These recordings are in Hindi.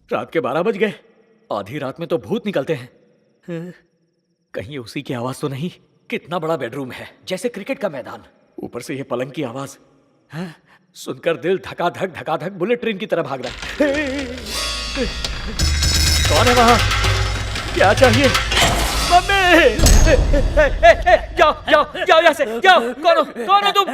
रात के 12 बज गए। आधी रात में तो भूत निकलते हैं। कहीं उसी की आवाज तो नहीं? कितना बड़ा बेडरूम है, जैसे क्रिकेट का मैदान। ऊपर से ये पलंग की आवाज, सुनकर दिल धका धक बुलेट ट्रेन की तरह भाग रहा है। कौन है वहां? क्या चाहिए? मम्मी! जाओ यहाँ से, जाओ। कौन हो तुम?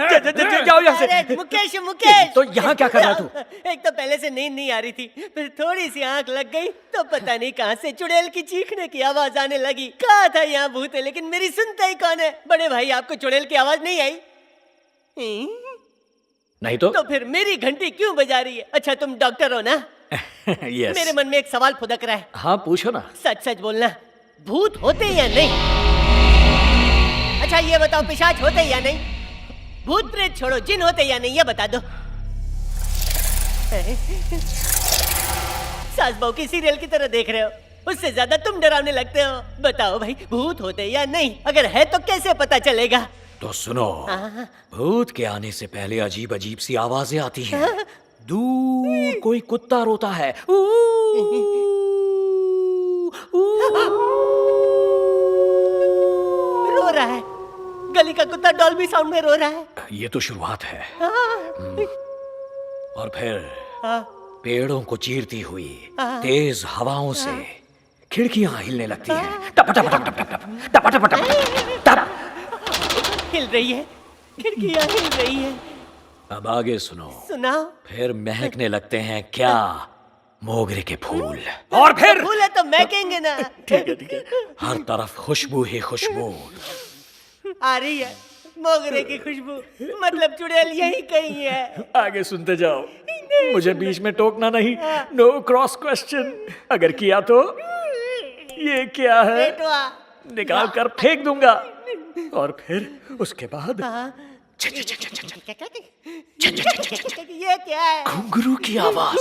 जाओ यहाँ से। अरे मुकेश तो यहाँ क्या कर रहा तू? एक तो पहले से नींद नहीं आ रही थी, फिर थोड़ी सी आंख लग गई तो पता नहीं कहाँ से चुड़ैल की चीखने की आवाज आने लगी। कहा था यहाँ भूत है, लेकिन मेरी सुनता ही कौन है? बड़े भाई, आपको चुड़ैल की आवाज नहीं आई? नहीं तो फिर मेरी घंटी क्यों बजा रही है? अच्छा, तुम डॉक्टर हो ना? यस। मेरे मन में एक सवाल फुदक रहा है। हाँ, पूछो ना। सच सच बोलना, भूत होते या नहीं? अच्छा ये बताओ, पिशाच होते या नहीं? भूत प्रेत छोड़ो, जिन होते या नहीं, ये बता दो। सास बहू की सीरियल की तरह देख रहे हो, उससे ज्यादा तुम डरावने लगते हो। बताओ भाई, भूत होते या नहीं? अगर है तो कैसे पता चलेगा? तो सुनो, भूत के आने से पहले अजीब अजीब सी आवाजें आती हैं। दूर कोई कुत्ता रोता है, रो रहा है। गली का कुत्ता डॉल्बी साउंड में रो रहा है। ये तो शुरुआत है। और फिर पेड़ों को चीरती हुई तेज हवाओं से खिड़कियां हिलने लगती हैं। टप टप टप टप टप टप टप टप टप। हिल रही है, खिड़कियां हिल रही है। अब आगे सुनो। सुनाओ। फिर महकने लगते हैं क्या? मोगरे के फूल। और फिर फूल है तो महकेंगे ना। ठीक है। हर तरफ खुशबू ही खुशबू आ रही है, मोगरे की खुशबू। मतलब चुड़ैल यही कहीं है। आगे सुनते जाओ, मुझे बीच में टोकना नहीं। No cross question. अगर किया तो ये क्या है निकाल कर फेंक दूंगा। और फिर उसके बाद ये क्या है? घुंघरू की आवाज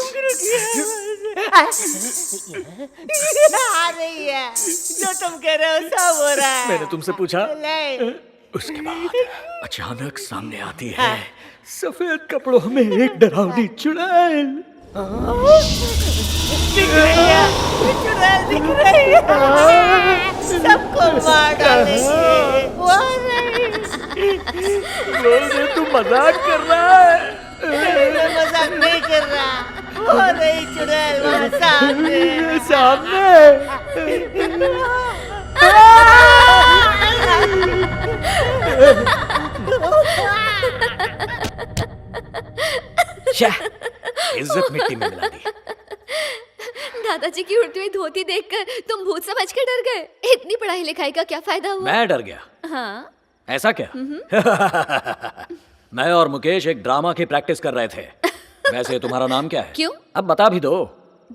आ रही है। जो तुम कह रहे हो सब हो रहा है। मैंने तुमसे पूछा। नहीं। उसके बाद अचानक सामने आती है सफेद कपड़ों में एक डरावनी चुड़ैल। दिख रही है, चुड़ैल दिख रही है। सबको मार डालेंगे। वो आ रही। तू मजाक कर रहा है? मैं मजाक नहीं कर रहा। वो रही चुड़ैल वहाँ सामने। इज्जत मिट्टी में मिला दी। दादाजी की उड़ती हुई धोती देखकर तुम भूत समझ के डर गए। इतनी पढ़ाई लिखाई का क्या फायदा हुआ? मैं डर गया। हाँ। ऐसा क्या? मैं और मुकेश एक ड्रामा की प्रैक्टिस कर रहे थे। वैसे तुम्हारा नाम क्या है? क्यों? अब बता भी दो।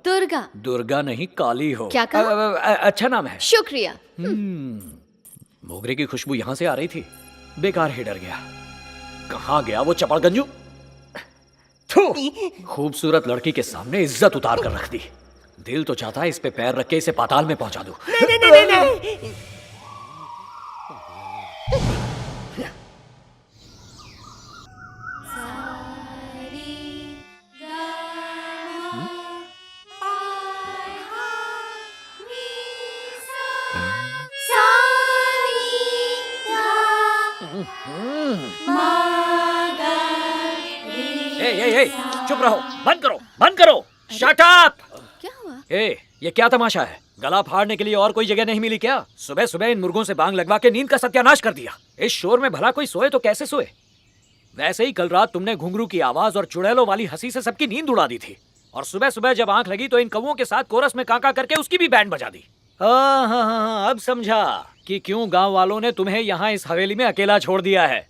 दुर्गा। दुर्गा नहीं, काली हो। क्या कहा? अच्छा नाम है। शुक्रिया। मोगरे की खुशबू यहाँ से आ रही थी। बेकार ही डर गया। कहाँ गया वो चपड़गंजू? खूबसूरत लड़की के सामने इज्जत उतार कर रख दी। दिल तो चाहता है इस पे पैर रख के इसे पाताल में पहुंचा दूं। नहीं। ए, चुप रहो, बंद करो, शट अप। क्या हुआ? ये क्या तमाशा है? गला फाड़ने के लिए और कोई जगह नहीं मिली क्या? सुबह सुबह इन मुर्गों से बांग लगवा के नींद का सत्यानाश कर दिया। इस शोर में भला कोई सोए तो कैसे सोए? वैसे ही कल रात तुमने घुंघरू की आवाज और चुड़ैलों वाली हंसी से सबकी नींद उड़ा दी थी। और सुबह सुबह जब आंख लगी तो इन कौवों के साथ कोरस में काका करके उसकी भी बैंड बजा दी। हाँ, अब समझा कि क्यों गांव वालों ने तुम्हें यहाँ इस हवेली में अकेला छोड़ दिया है।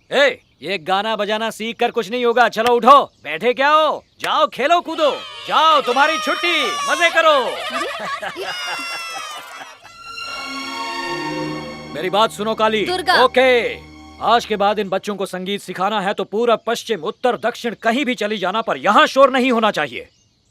ये गाना बजाना सीख कर कुछ नहीं होगा। चलो उठो, बैठे क्या हो? जाओ खेलो कूदो, जाओ तुम्हारी छुट्टी, मजे करो। मेरी बात सुनो काली। ओके, आज के बाद इन बच्चों को संगीत सिखाना है तो पूरब पश्चिम उत्तर दक्षिण कहीं भी चली जाना, पर यहाँ शोर नहीं होना चाहिए।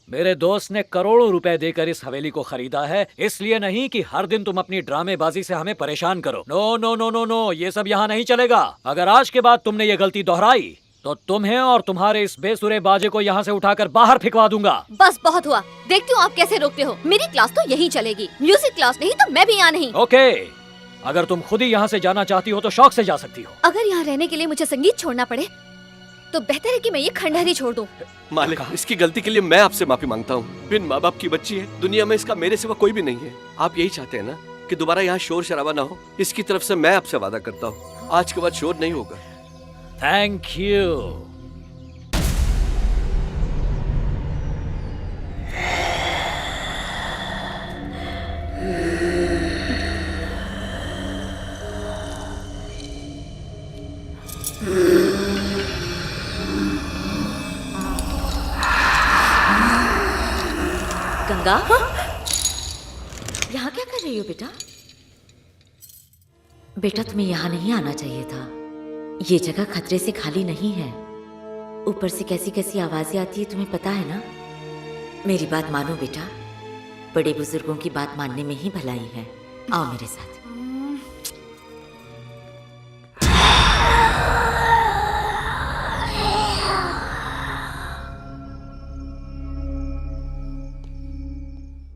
मेरे दोस्त ने करोड़ों रुपए देकर इस हवेली को खरीदा है, इसलिए नहीं कि हर दिन तुम अपनी ड्रामेबाजी से हमें परेशान करो। No no no no no, ये सब यहाँ नहीं चलेगा। अगर आज के बाद तुमने ये गलती दोहराई तो तुम्हें और तुम्हारे इस बेसुरे बाजे को यहाँ से उठाकर बाहर फेंकवा दूंगा। बस बहुत हुआ, देखती हूँ आप कैसे रोकते हो। मेरी क्लास तो यहीं चलेगी, म्यूजिक क्लास नहीं तो मैं भी यहाँ नहीं। ओके, अगर तुम खुद ही यहाँ से जाना चाहती हो तो शौक से जा सकती हो। अगर यहाँ रहने के लिए मुझे संगीत छोड़ना पड़े तो बेहतर है कि मैं ये खंडहर ही छोड़ दूं। मालिक, इसकी गलती के लिए मैं आपसे माफी मांगता हूँ। बिन माँ बाप की बच्ची है, दुनिया में इसका मेरे सिवा कोई भी नहीं है। आप यही चाहते हैं ना कि दोबारा यहाँ शोर शराबा ना हो? इसकी तरफ से मैं आपसे वादा करता हूँ, आज के बाद शोर नहीं होगा। Thank you. गंगा, यहाँ क्या कर रही हो बेटा? बेटा तुम्हें यहाँ नहीं आना चाहिए था। ये जगह खतरे से खाली नहीं है। ऊपर से कैसी कैसी आवाजें आती है तुम्हें पता है ना? मेरी बात मानो बेटा, बड़े बुजुर्गों की बात मानने में ही भलाई है। आओ मेरे साथ।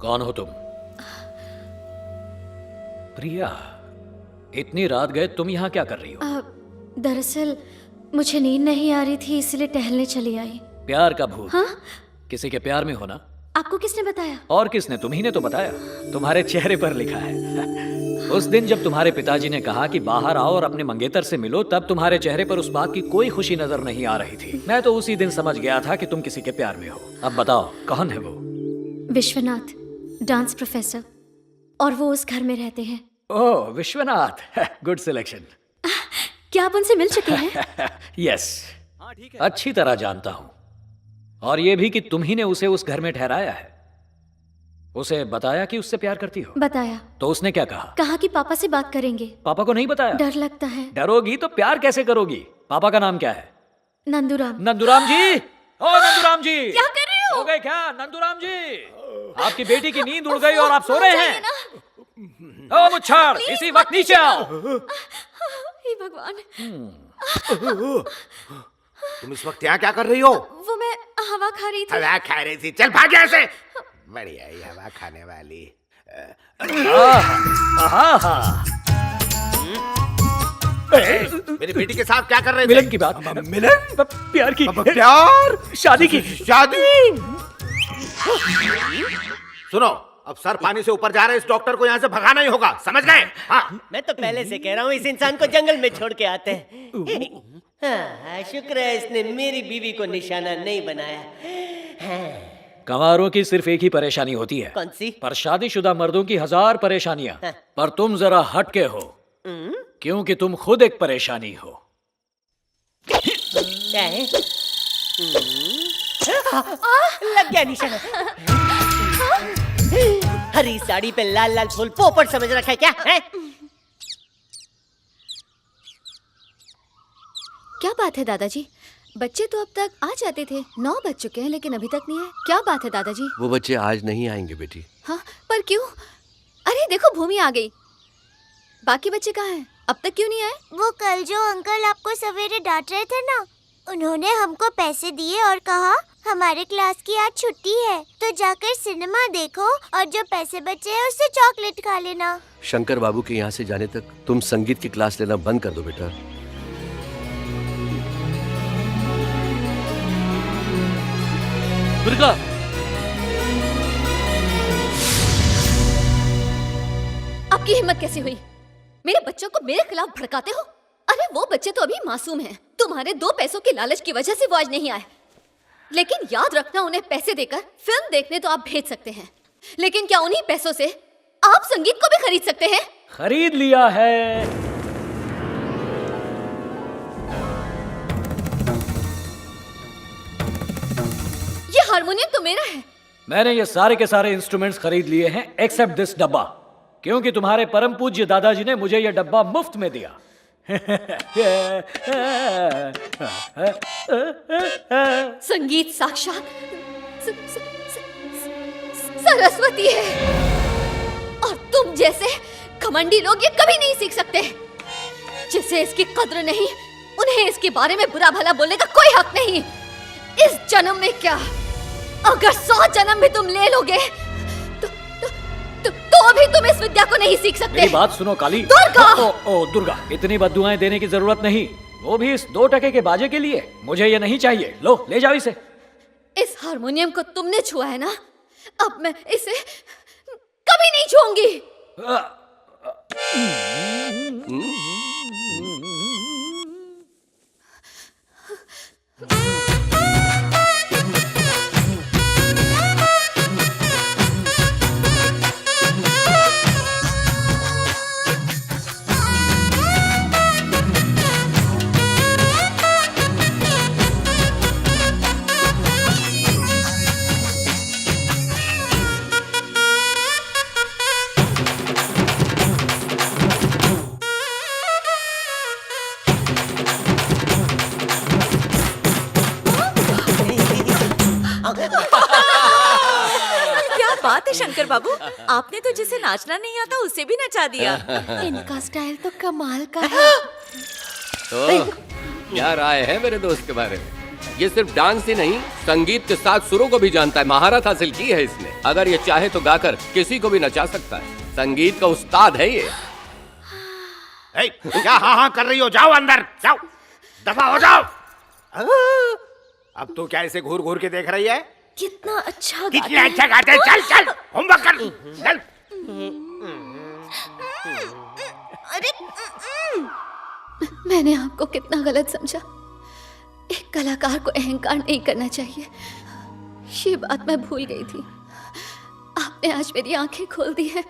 कौन हो तुम? प्रिया, इतनी रात गए तुम यहाँ क्या कर रही हो? दरअसल मुझे नींद नहीं आ रही थी, इसलिए टहलने चली आई। प्यार का भूत? हाँ? किसी के प्यार में हो ना? आपको किसने बताया? और किसने? तुम्ही ने तो बताया, तुम्हारे चेहरे पर लिखा है। उस दिन जब तुम्हारे पिताजी ने कहा कि बाहर आओ और अपने मंगेतर से मिलो, तब तुम्हारे चेहरे पर उस बात की कोई खुशी नजर नहीं आ रही थी। मैं तो उसी दिन समझ गया था कि तुम किसी के प्यार में हो। अब बताओ कौन है वो? विश्वनाथ, डांस प्रोफेसर, और वो उस घर में रहते हैं। ओह, विश्वनाथ, गुड सिलेक्शन। क्या आप उनसे मिल चुके हैं? यस, अच्छी तरह जानता हूं। और ये भी कि तुम ही ने उसे उस घर में ठहराया है। उसे बताया कि उससे प्यार करती हो? बताया। तो उसने क्या कहा? कहा कि पापा से बात करेंगे। पापा को नहीं बताया? डर लगता है। डरोगी तो प्यार कैसे करोगी? पापा का नाम क्या है? नंदूराम। नंदूराम जी, ओ नंदूराम जी, क्या कर रहे हो? हो गए क्या? नंदूराम जी, आपकी बेटी की नींद उड़ गई और आप सो रहे हैं। ओ मुच्छर, इसी वक्त नीचे आओ। हे भगवान। तुम इस वक्त यहाँ क्या कर रही हो? वो मैं हवा खा रही थी। हवा खा रही थी? चल भाग यहाँ से। बढ़िया ही हवा खाने वाली। मेरी बेटी के साथ क्या कर रहे थे? मिलन की बात। मिलन? प्यार की। प्यार? शादी की। शादी? सुनो, अब सर पानी से ऊपर जा रहे इस डॉक्टर को यहाँ से भगाना ही होगा, समझ गए? हाँ। मैं तो पहले से कह रहा हूँ इस इंसान को जंगल में छोड़ के आते हैं। हाँ, शुक्र है इसने मेरी बीवी को निशाना नहीं बनाया। हाँ। कंवारों की सिर्फ एक ही परेशानी होती है। कौन सी? पर शादीशुदा मर्दों की 1000 परेशानियां। हाँ। पर तुम जरा हटके हो, क्योंकि तुम खुद एक परेशानी हो। क्या है? लग गया निशाना। हरी साड़ी पे लाल लाल फूल पोपट समझ रखा है क्या है? क्या बात है दादाजी? बच्चे तो अब तक आ जाते थे। 9 बज चुके हैं लेकिन अभी तक नहीं आए। क्या बात है दादाजी? वो बच्चे आज नहीं आएंगे बेटी। हाँ, पर क्यों? अरे देखो, भूमि आ गई। बाकी बच्चे कहाँ हैं? अब तक क्यों नहीं आए? वो कल जो अंकल आपको सवेरे डांट रहे थे ना, उन्होंने हमको पैसे दिए और कहा हमारे क्लास की आज छुट्टी है, तो जाकर सिनेमा देखो और जो पैसे बचे हैं उससे चॉकलेट खा लेना। शंकर बाबू के यहाँ से जाने तक तुम संगीत की क्लास लेना बंद कर दो बेटा। दुर्गा, आपकी हिम्मत कैसे हुई? मेरे बच्चों को मेरे खिलाफ भड़काते हो? अरे वो बच्चे तो अभी मासूम हैं। तुम्हारे 2 पैसों के लालच की वजह से वो आज नहीं आए। लेकिन याद रखना, उन्हें पैसे देकर फिल्म देखने तो आप भेज सकते हैं, लेकिन क्या उन्हीं पैसों से आप संगीत को भी खरीद सकते हैं? खरीद लिया है। ये हारमोनियम तो मेरा है। मैंने ये सारे के सारे इंस्ट्रूमेंट्स खरीद लिए हैं एक्सेप्ट दिस डब्बा, क्योंकि तुम्हारे परम पूज्य दादाजी ने मुझे ये डब्बा मुफ्त में दिया। संगीत साक्षात सरस्वती है, और तुम जैसे घमंडी लोग ये कभी नहीं सीख सकते। जिसे इसकी कद्र नहीं, उन्हें इसके बारे में बुरा भला बोलने का कोई हक नहीं। इस जन्म में क्या, अगर 100 जन्म भी तुम ले लोगे तो भी तुम इस विद्या को नहीं सीख सकते। मेरी बात सुनो काली। दुर्गा! ओ दुर्गा, इतनी बद्दुआएं देने की जरूरत नहीं, वो भी इस 2 टके के बाजे के लिए। मुझे ये नहीं चाहिए, लो ले जाओ इसे। इस हारमोनियम को तुमने छुआ है ना, अब मैं इसे कभी नहीं छूऊंगी। क्या बात है शंकर बाबू, आपने तो जिसे नाचना नहीं आता उसे भी नचा दिया। इनका स्टाइल तो कमाल का है। तो क्या राय है मेरे दोस्त के बारे में? ये सिर्फ डांस ही नहीं, संगीत के साथ सुरों को भी जानता है, महारत हासिल की है इसने। अगर ये चाहे तो गाकर किसी को भी नचा सकता है। संगीत का उस्ताद है ये। क्या हाँ हाँ कर रही हो? जाओ अंदर, जाओ, दफा हो जाओ। अब तू क्या ऐसे घूर घूर के देख रही है? कितना अच्छा कितने अच्छा गाते हैं। चल चल होमवर्क कर, चल। मैंने आपको कितना गलत समझा। एक कलाकार को अहंकार नहीं करना चाहिए, ये बात मैं भूल गई थी। आपने आज मेरी आंखें खोल दी हैं।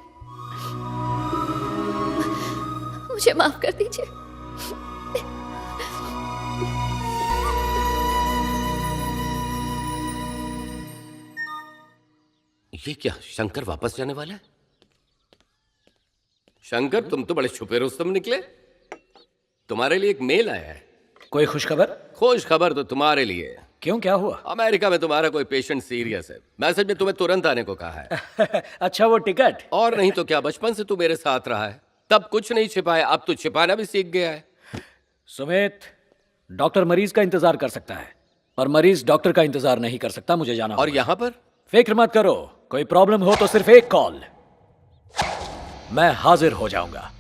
मुझे माफ कर दीजिए। ये क्या, शंकर वापस जाने वाला है? शंकर, तुम तो बड़े छुपे रुस्तम निकले। तुम्हारे लिए एक मेल आया है। कोई खुशखबर? खुश खबर तो तुम्हारे लिए। क्यों, क्या हुआ? अमेरिका में तुम्हारा कोई पेशेंट सीरियस है। मैसेज में तुम्हें तुरंत आने को कहा है। अच्छा, वो टिकट? और नहीं तो क्या, बचपन से तू मेरे साथ रहा है, तब कुछ नहीं छिपाया, अब तो छिपाना भी सीख गया है। सुमित, डॉक्टर मरीज का इंतजार कर सकता है, पर मरीज डॉक्टर का इंतजार नहीं कर सकता। मुझे जाना और होगा। यहाँ पर फिक्र मत करो, कोई प्रॉब्लम हो तो सिर्फ एक कॉल, मैं हाजिर हो जाऊंगा।